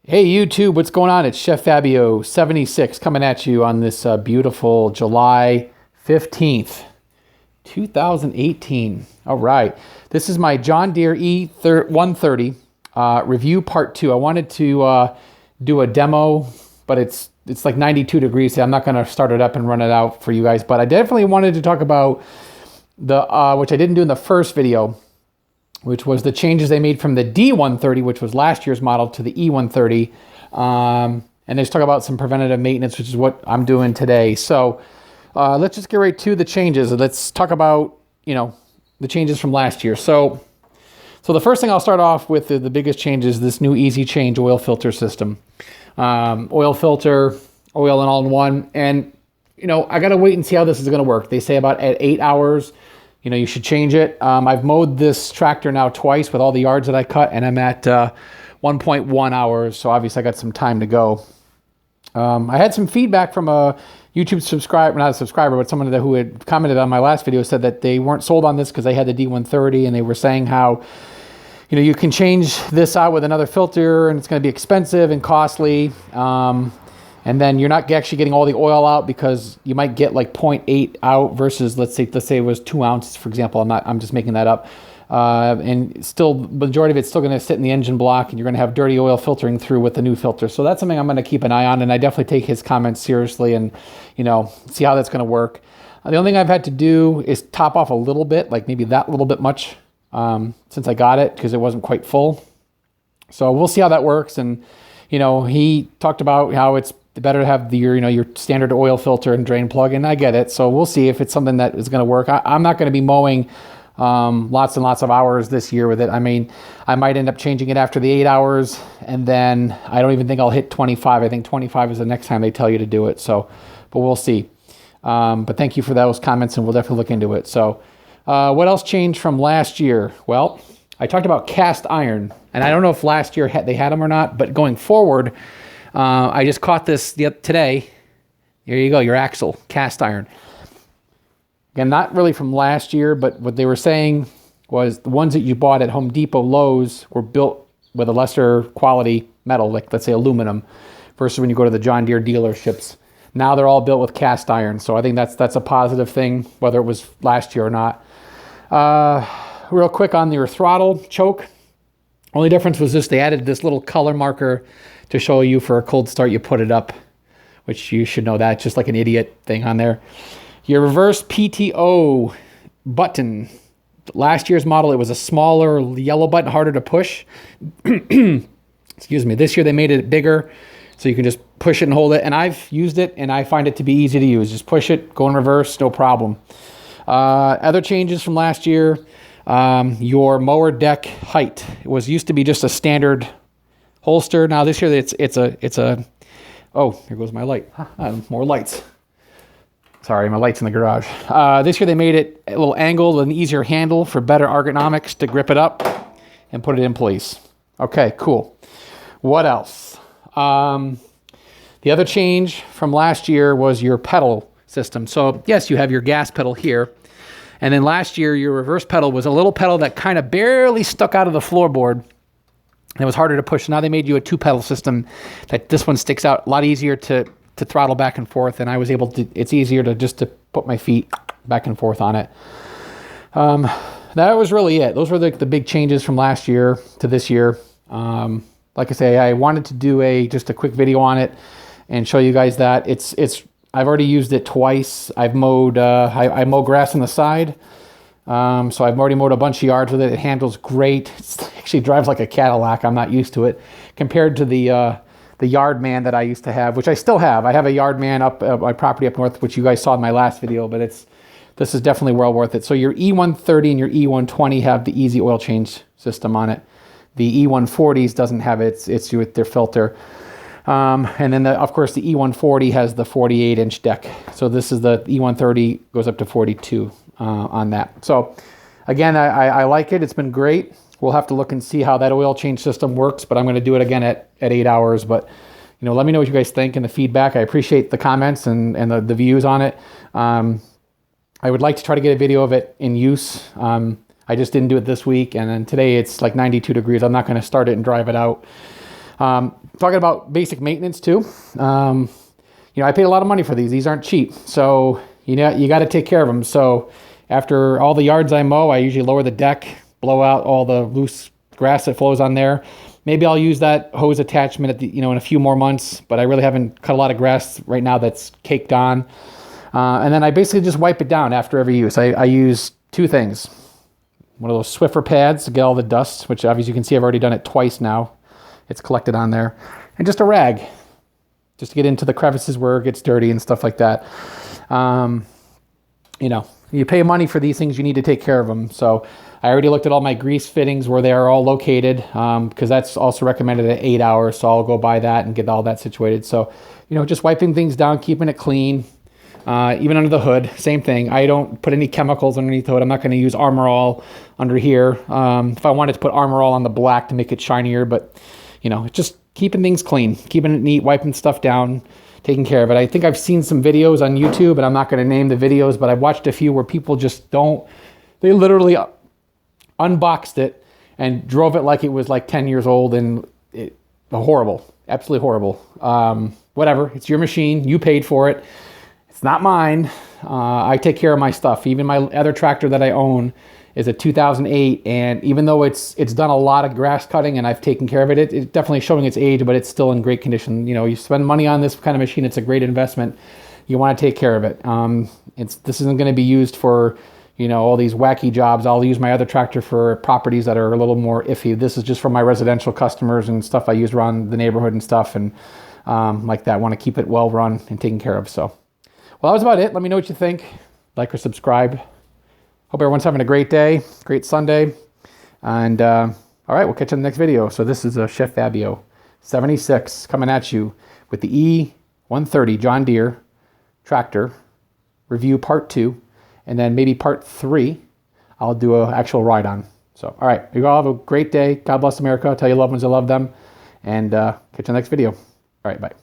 Hey YouTube, what's going on? It's Chef Fabio 76 coming at you on this beautiful July 15th, 2018. All right, this is my John Deere E130 review part 2. I wanted to do a demo, but it's like 92 degrees, so I'm not going to start it up and run it out for you guys. But I definitely wanted to talk about the which I didn't do in the first video, which was the changes they made from the D130, which was last year's model, to the E130. And let's talk about some preventative maintenance, which is what I'm doing today. So let's just get right to the changes. Let's talk about, the changes from last year. So the first thing I'll start off with, the biggest change is this new easy change oil filter system. Oil filter, oil and all-in-one. And, I got to wait and see how this is going to work. They say about at 8 hours, you should change it. I've mowed this tractor now twice with all the yards that I cut, and I'm at 1.1 hours, so obviously I got some time to go. I had some feedback from a YouTube subscriber, not a subscriber, but someone who had commented on my last video, said that they weren't sold on this because they had the D130, and they were saying how, you can change this out with another filter, and it's going to be expensive and costly. And then you're not actually getting all the oil out because you might get like 0.8 out versus let's say it was 2 ounces, for example. I'm just making that up. And still, the majority of it's still going to sit in the engine block, and you're going to have dirty oil filtering through with the new filter. So that's something I'm going to keep an eye on, and I definitely take his comments seriously and, see how that's going to work. The only thing I've had to do is top off a little bit, like maybe that little bit much, since I got it, because it wasn't quite full. So we'll see how that works. And, he talked about how it's better to have your standard oil filter and drain plug, and I get it. So we'll see if it's something that is going to work. I'm not going to be mowing lots and lots of hours this year with it. I mean, I might end up changing it after the 8 hours, and then I don't even think I'll hit 25. I think 25 is the next time they tell you to do it. So, but we'll see. But thank you for those comments, and we'll definitely look into it. So what else changed from last year? Well, I talked about cast iron, and I don't know if last year they had them or not, but going forward, I just caught this today. There you go, your Axial cast iron. Again, not really from last year, but what they were saying was the ones that you bought at Home Depot, Lowe's, were built with a lesser quality metal, like let's say aluminum, versus when you go to the John Deere dealerships. Now they're all built with cast iron, so I think that's a positive thing, whether it was last year or not. Real quick on your throttle choke, only difference was this: they added this little color marker to show you for a cold start, you put it up, which you should know that, just like an idiot thing on there. Your reverse Pto Button. Last year's model, it was a smaller yellow button, harder to push. Excuse me. This year they made it bigger, so you can just push it and hold it. And I've used it, and I find it to be easy to use. Just push it, go in reverse, no problem. Other changes from last year, your mower deck height. It used to be just a standard holster. Now this year it's a oh, here goes my light. More lights. Sorry, my light's in the garage. This year they made it a little angled and easier handle for better ergonomics to grip it up and put it in place. Okay, cool. What else? The other change from last year was your pedal system. So yes, you have your gas pedal here. And then last year, your reverse pedal was a little pedal that kind of barely stuck out of the floorboard. It was harder to push. Now they made you a 2-pedal system that this one sticks out, a lot easier to throttle back and forth. And I was able to, it's easier to just to put my feet back and forth on it. That was really it. Those were the big changes from last year to this year. Like I say, I wanted to do just a quick video on it and show you guys that I've already used it twice. I've mowed, I mow grass on the side. So I've already mowed a bunch of yards with it. It handles great. It actually drives like a Cadillac. I'm not used to it compared to the yard man that I used to have, which I still have. I have a yard man up my property up north, which you guys saw in my last video, but this is definitely well worth it. So your E130 and your E120 have the easy oil change system on it. The E140s doesn't have it. It's with their filter. And then of course the E140 has the 48-inch deck. So this is the E130 goes up to 42 on that. So again, I like it. It's been great. We'll have to look and see how that oil change system works, but I'm going to do it again at 8 hours. But let me know what you guys think and the feedback. I appreciate the comments and the views on it. I would like to try to get a video of it in use. I just didn't do it this week, and then today it's like 92 degrees. I'm not going to start it and drive it out. talking about basic maintenance too. You know, I paid a lot of money for these. These aren't cheap. So, you know, you got to take care of them. So after all the yards I mow, I usually lower the deck, blow out all the loose grass that flows on there. Maybe I'll use that hose attachment at the, you know, in a few more months, but I really haven't cut a lot of grass right now that's caked on. And then I basically just wipe it down after every use. I use two things. One of those Swiffer pads to get all the dust, which obviously you can see I've already done it twice now. It's collected on there. And just a rag, just to get into the crevices where it gets dirty and stuff like that. You know, you pay money for these things, you need to take care of them. So I already looked at all my grease fittings where they are all located, because that's also recommended at 8 hours. So I'll go buy that and get all that situated. So, you know, just wiping things down, keeping it clean. Even under the hood, same thing. I don't put any chemicals underneath the hood. I'm not going to use Armor All under here. If I wanted to put Armor All on the black to make it shinier, but, you know, just keeping things clean, keeping it neat, wiping stuff down, taking care of it. I think I've seen some videos on YouTube, and I'm not going to name the videos, but I've watched a few where people just don't, they literally unboxed it and drove it like it was like 10 years old, and it horrible, absolutely horrible. Whatever, it's your machine, you paid for it. It's not mine. I take care of my stuff. Even my other tractor that I own is a 2008, and even though it's done a lot of grass cutting and I've taken care of it, it's definitely showing its age, but it's still in great condition. You know, you spend money on this kind of machine, it's a great investment. You want to take care of it. This isn't going to be used for, you know, all these wacky jobs. I'll use my other tractor for properties that are a little more iffy. This is just for my residential customers and stuff I use around the neighborhood and stuff, and like that. I want to keep it well run and taken care of. So, well, that was about it. Let me know what you think. Like or subscribe. Hope everyone's having a great day, great Sunday. And all right, we'll catch you in the next video. So this is a Chef Fabio 76 coming at you with the E130 John Deere tractor review part 2. And then maybe part 3, I'll do an actual ride on. So, all right, you all have a great day. God bless America. Tell your loved ones I love them. And catch you in the next video. All right, bye.